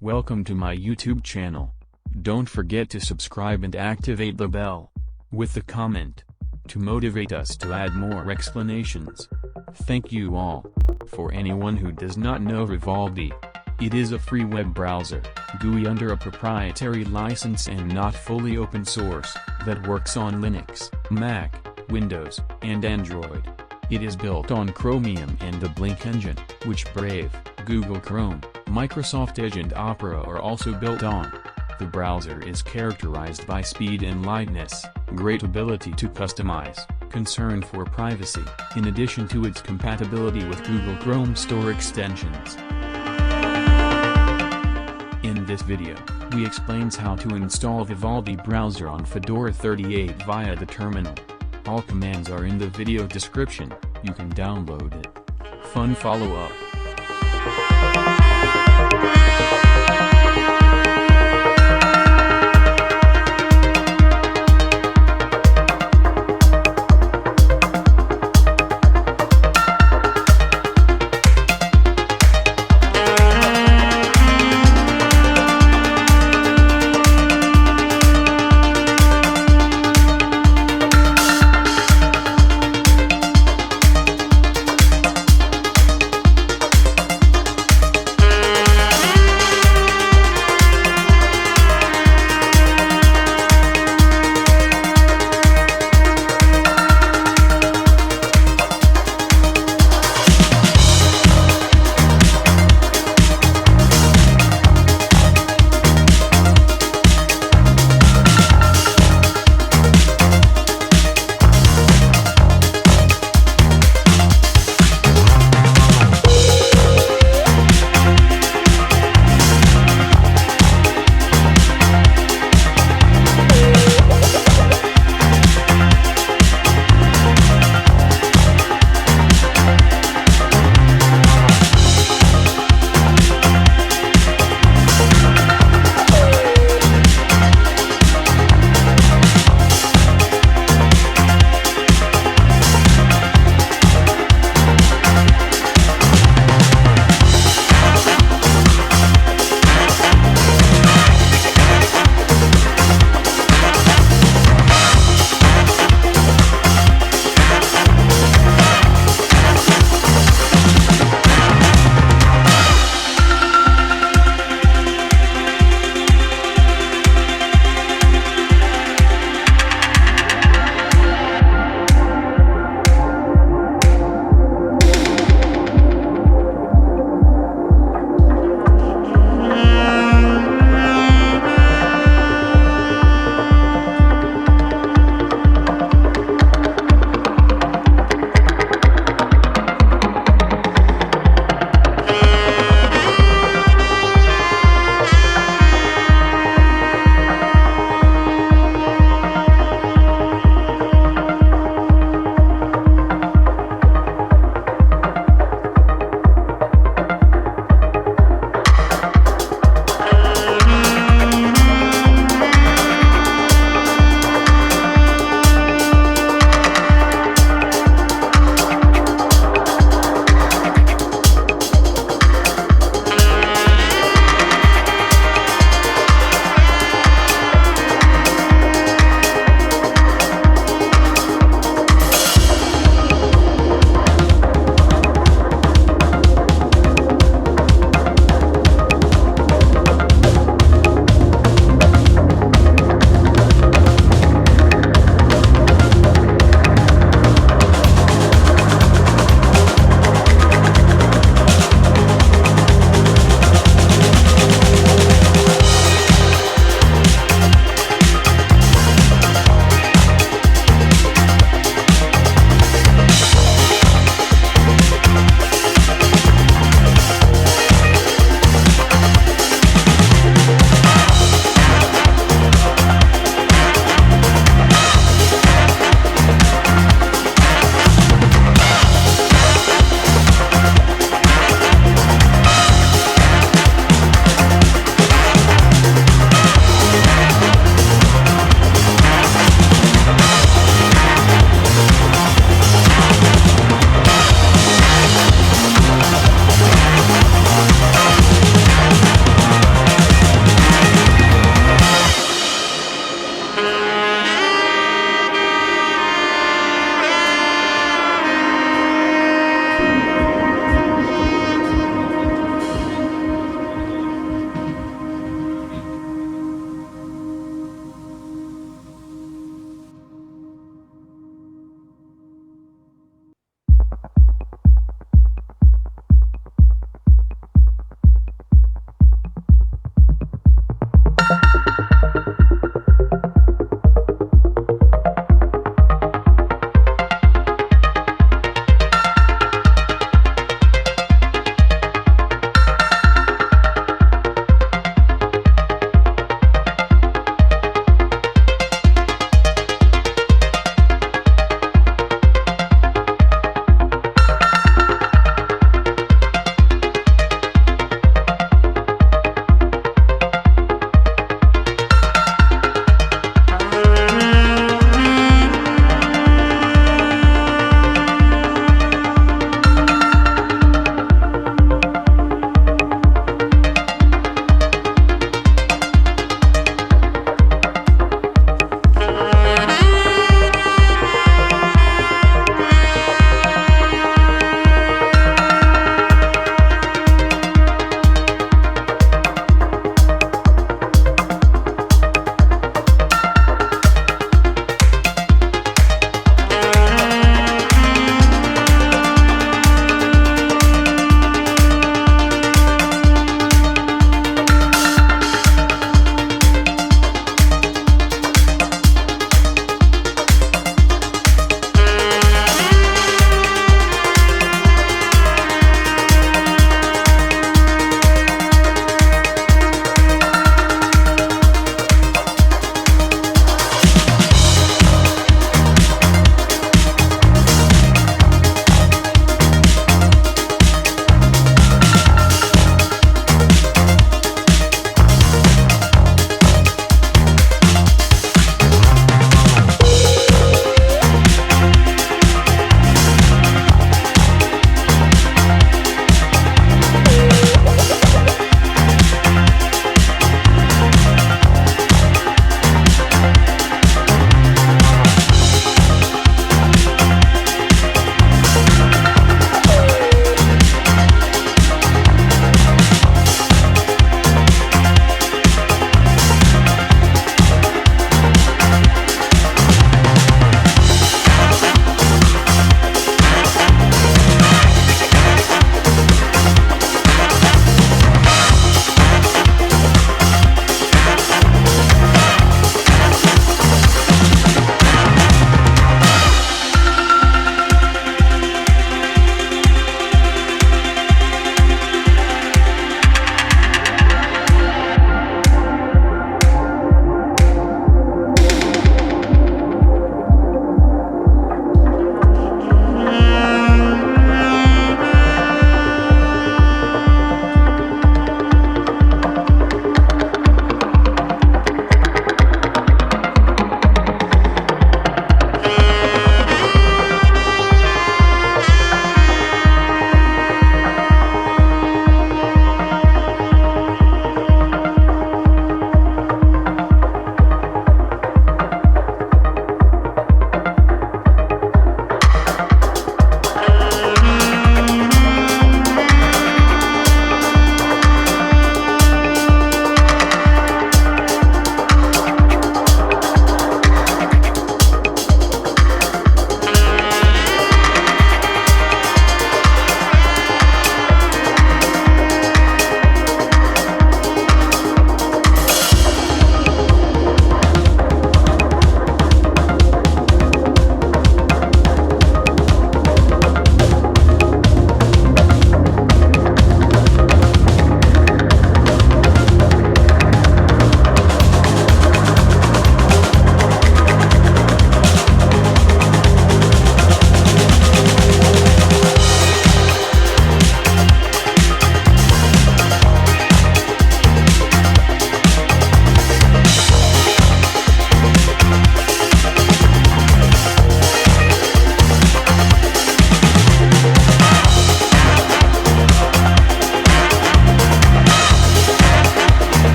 Welcome to my YouTube channel. Don't forget to subscribe and activate the bell with the comment to motivate us to add more explanations. Thank you all. For anyone who does not know VIvaldi, it is a free web browser, GUI under a proprietary license and not fully open source, that works on Linux, Mac, Windows, and Android. It is built on Chromium and the Blink engine, which Brave, Google Chrome, Microsoft Edge and Opera are also built on. The browser is characterized by speed and lightness, great ability to customize, concern for privacy, in addition to its compatibility with Google Chrome Store extensions. In this video, we explains how to install VIvaldi browser on Fedora 38 via the terminal. All commands are in the video description, you can download it. Fun follow-up.